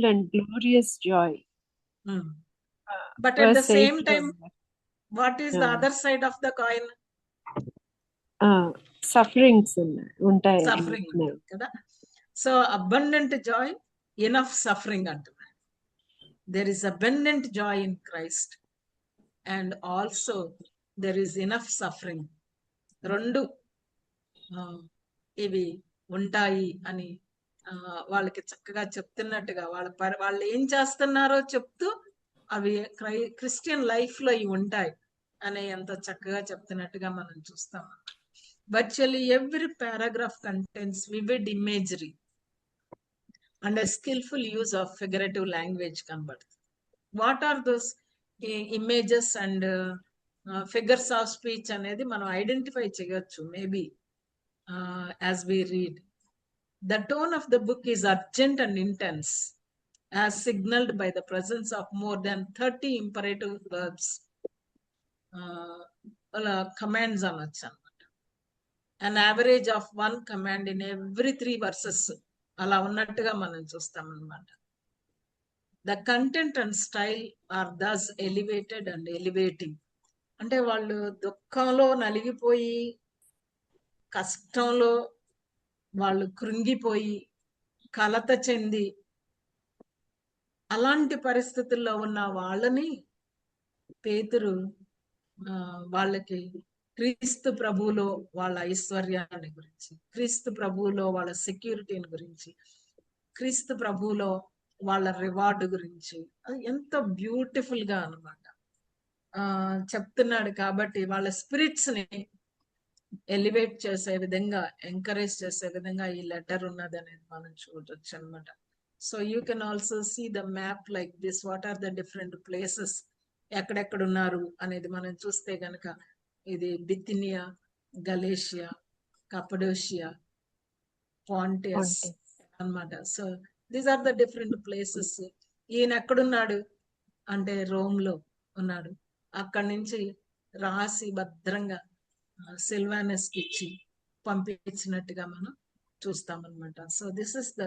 and glorious joy. But at the Verse same 8 time, what is the other side of the coin? Sufferings ఉంటాయి. Suffering ఉంటుంది కదా. So abundant joy, enough suffering అంటున్నారు. There is abundant joy in Christ and also there is enough suffering. రెండు ఇవి ఉంటాయి అని వాళ్ళకి చక్కగా చెప్తున్నట్టుగా, వాళ్ళు ఏం చేస్తున్నారో చెప్తూ అవి క్రిస్టియన్ లైఫ్ లో ఇవి ఉంటాయి అనే ఎంత చక్కగా చెప్తున్నట్టుగా మనం చూస్తాం. Virtually every paragraph contains vivid imagery and a skillful use of figurative language కనబడుతుంది. What are those images and figures of speech అనేది మనం ఐడెంటిఫై చేయొచ్చు maybe as we read. The tone of the book is urgent and intense, as signaled by the presence of more than 30 imperative verbs, commands అనొచ్చు అనమాట. An average of one command in every 3 verses అలా ఉన్నట్టుగా మనం చూస్తాం అన్నమాట. The content and style are thus elevated and elevating. అంటే వాళ్ళు దుఃఖంలో నలిగిపోయి, కష్టంలో వాళ్ళు కృంగిపోయి, కలత చెంది, అలాంటి పరిస్థితుల్లో ఉన్న వాళ్ళని పేతురు వాళ్ళకి క్రీస్తు ప్రభువులో వాళ్ళ ఐశ్వర్యాన్ని గురించి, క్రీస్తు ప్రభువులో వాళ్ళ సెక్యూరిటీని గురించి, క్రీస్తు ప్రభువులో వాళ్ళ రివార్డు గురించి ఎంతో బ్యూటిఫుల్ గా అన్నమాట చెప్తున్నాడు. కాబట్టి వాళ్ళ స్పిరిట్స్ ని ఎలివేట్ చేసే విధంగా, ఎంకరేజ్ చేసే విధంగా ఈ లెటర్ ఉన్నది అనేది మనం చూడొచ్చు అనమాట. So you can also see the map like this. What are the different places, ఎక్కడెక్కడ ఉన్నారు అనేది మనం చూస్తే గనక ఇది బిథినియా, గలేషియా, కపడోషియా, పాంటియస్ అన్నమాట. So these are the different places. ఈయన ఎక్కడున్నాడు అంటే రోమ్ లో ఉన్నాడు. అక్కడి నుంచి రాసి భద్రంగా సిల్వానస్ కి ఇచ్చి పంపించినట్టుగా మనం చూస్తాం అనమాట. So this is the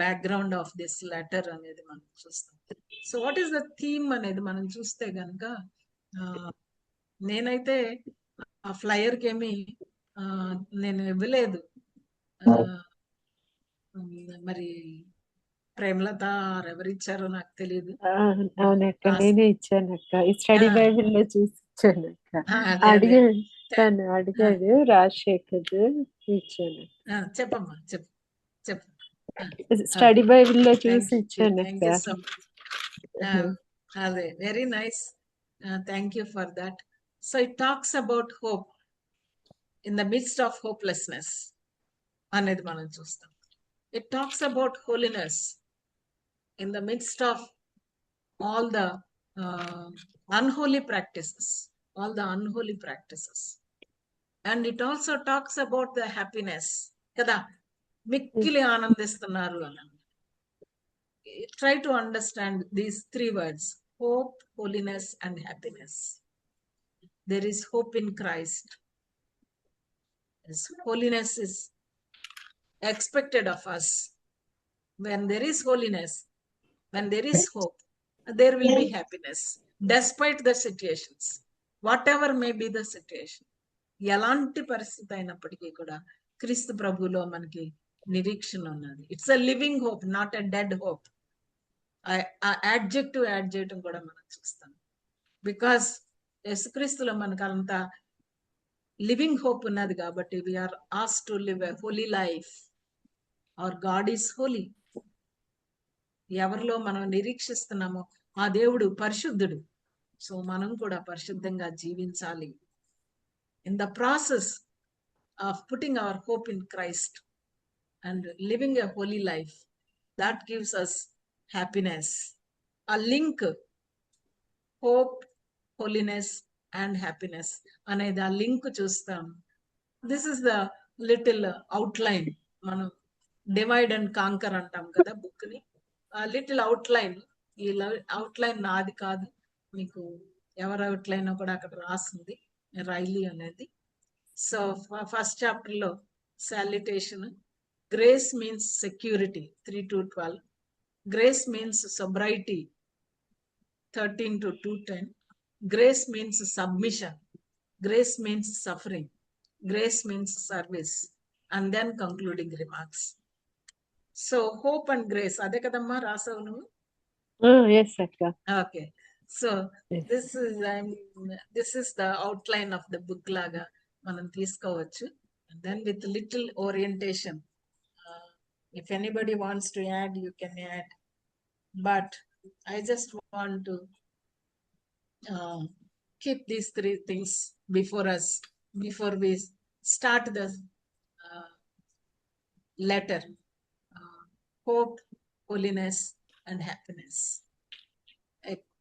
background of this letter అనేది మనం చూస్తాం. So what is the theme అనేది మనం చూస్తే గనక నేనైతే ఆ ఫ్లయర్కి ఏమి నేను ఇవ్వలేదు. మరి ప్రేమలత ఎవరిచ్చారో నాకు తెలియదు. అవునక్క, నేనే ఇచ్చానక్క. ఈ స్టడీ బైబిల్ లో చూసి ఇచ్చానక్క. అదే తను అడిగాడు రాజశేఖర్, ఇచ్చాను. చెప్పమ్మా, చెప్పు. స్టడీ బైబిల్ లో చూసి థ్యాంక్ ఇచ్చానక్క. You so much. అదే very nice. Thank you for that. So it talks about hope in the midst of hopelessness అనేది మనం చూస్తాం. It talks about holiness in the midst of all the unholy practices, and it also talks about the happiness kada mikkili aanandistunnaru ana. Try to understand these three words: hope, holiness, and happiness. There is hope in Christ. Holiness is expected of us. When there is holiness, when there is hope, there will be happiness despite the situations, whatever may be the situation. ఎలాంటి పరిస్థితి అయినప్పటికీ కూడా క్రీస్తు ప్రభులో మనకి నిరీక్షణ ఉన్నది. It's a living hope, not a dead hope. Adjective add చేయటం కూడా మనం చూస్తాం. బికాస్ యేసుక్రీస్తులో మనకు అంత లివింగ్ హోప్ ఉన్నది కాబట్టి we are as to live a holy life. Our God is holy. ఎవరిలో మనం నిరీక్షిస్తున్నామో ఆ దేవుడు పరిశుద్ధుడు. సో మనం కూడా పరిశుద్ధంగా జీవించాలి. In the process of putting our hope in Christ and living a holy life, that gives us happiness. ఆ link hope, holiness and happiness అనేది ఆ లింక్ చూస్తాం. This is the little outline. మనం డివైడ్ అండ్ కాంకర్ అంటాం కదా book ని. Little outline. ఈ outline నాది కాదు, మీకు ఎవరు అవుట్లైన్ కూడా అక్కడ రాసింది, రైలీ అనేది. సో ఫస్ట్ చాప్టర్ లో salutation. Grace means security 3-12. Grace means sobriety 13-210. Grace means submission. Grace means suffering. Grace means service. And then concluding remarks. So hope and grace అదే కదమ్మా రాసావు నువ్వు? yes akka. Okay, so Yes. this is the outline of the book laga మనం తీసుకోవచ్చు. And then with little orientation, if anybody wants to add, you can add, but I just want to keep these three things before us before we start the letter. Hope, holiness, and happiness.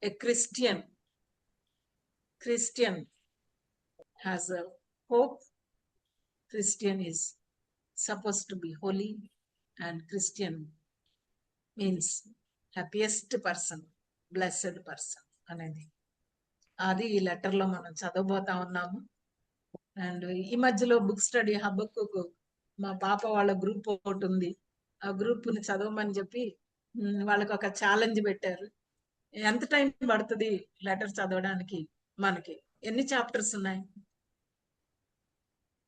A Christian has a hope. Christian is supposed to be holy, and Christian means happiest person, blessed person అనేది అది ఈ letter లో మనం చదవబోతా ఉన్నాము. And ఈ మధ్యలో book study హబక్కుకు మా పాప వాళ్ళ గ్రూప్ ఒకటి ఉంది. ఆ గ్రూప్ ని చదవమని చెప్పి వాళ్ళకి ఒక ఛాలెంజ్ పెట్టారు. ఎంత టైం పడుతుంది లెటర్ చదవడానికి? మనకి ఎన్ని చాప్టర్స్ ఉన్నాయి?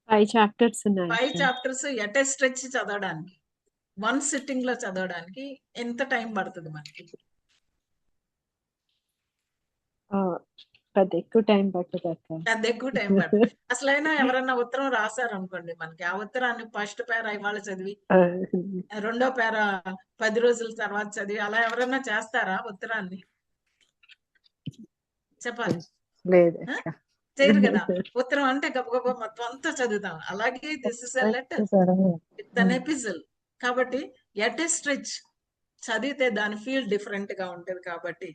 5 chapters ఉన్నాయి. 5 చాప్టర్స్ ఎట్ ఏ స్ట్రెచ్ చదవడానికి, 1 సిట్టింగ్ లో చదవడానికి ఎంత టైం పడుతుంది మనకి? పెద్ద ఎక్కువ టైం పట్టదు అక్క. పెద్ద ఎక్కువ టైం పడుతుంది. అసలైనా ఎవరన్నా ఉత్తరం రాశారు అనుకోండి, మనకి ఆ ఉత్తరాన్ని ఫస్ట్ పేరా ఇవాళ చదివి రెండో పేరా 10 రోజుల తర్వాత చదివి అలా ఎవరన్నా చేస్తారా ఉత్తరాన్ని? చెప్పాలి. లేదు చేయరు కదా. ఉత్తరం అంటే గబగబా మొత్తం అంతా చదువుతాం. అలాగే this is a letter with an epistle. కాబట్టి ఎట్ ఏ స్ట్రెచ్ చదివితే దాని ఫీల్ డిఫరెంట్ గా ఉంటది. కాబట్టి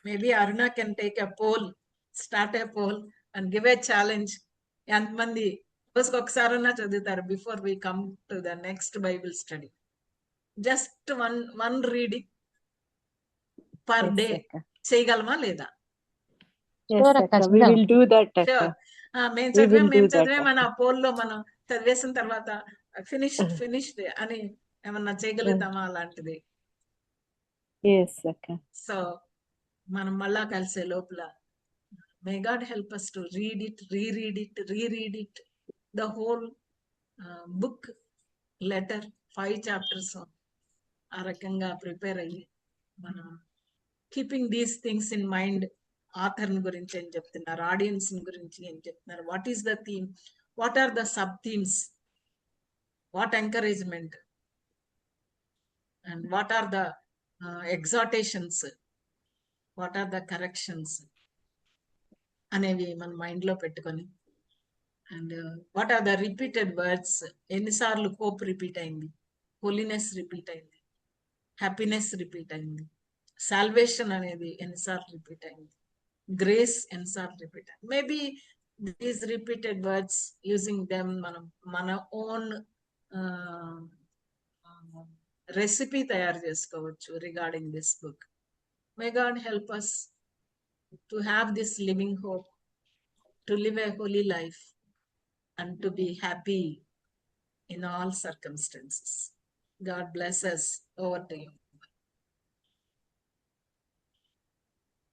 maybe Aruna can take a poll, start a poll and give a challenge. ఎంతమంది రోజుకి ఒకసారన్నా చదువుతారు before we come to the next Bible study? Just one reading per day చేయగలమా లేదా? we will do that akka. Sure. మేము We will do చదివే that, మన పోల్లో మనం చదివేసిన తర్వాత ఫినిష్డ్ అని ఏమన్నా చేయగలుగుతామా అలాంటిది? Yes, okay. సో మనం మళ్ళా కలిసే లోపల may God help us to read it, reread it the whole book, letter 5 chapters ఆ రకంగా ప్రిపేర్ అయ్యి మనం keeping these things in mind. Author గురించి ఏం చెప్తున్నారు, ఆడియన్స్ గురించి ఏం చెప్తున్నారు, what is the theme, what are the sub themes, what encouragement and what are the exhortations, what are the corrections అనేవి మన మైండ్ లో పెట్టుకొని, and what are the repeated words, ఎన్నిసార్లు హోప్ రిపీట్ అయింది, హోలీనెస్ రిపీట్ అయింది, happiness repeat అయింది, salvation అనేది ఎన్నిసార్లు రిపీట్ అయింది, గ్రేస్ ఎన్నిసార్లు రిపీట్ అయింది. Maybe these repeated words using them మనం మన ఓన్ రెసిపీ తయారు చేసుకోవచ్చు regarding this book. May God help us to have this living hope, to live a holy life and to be happy in all circumstances. God bless us. Over to you.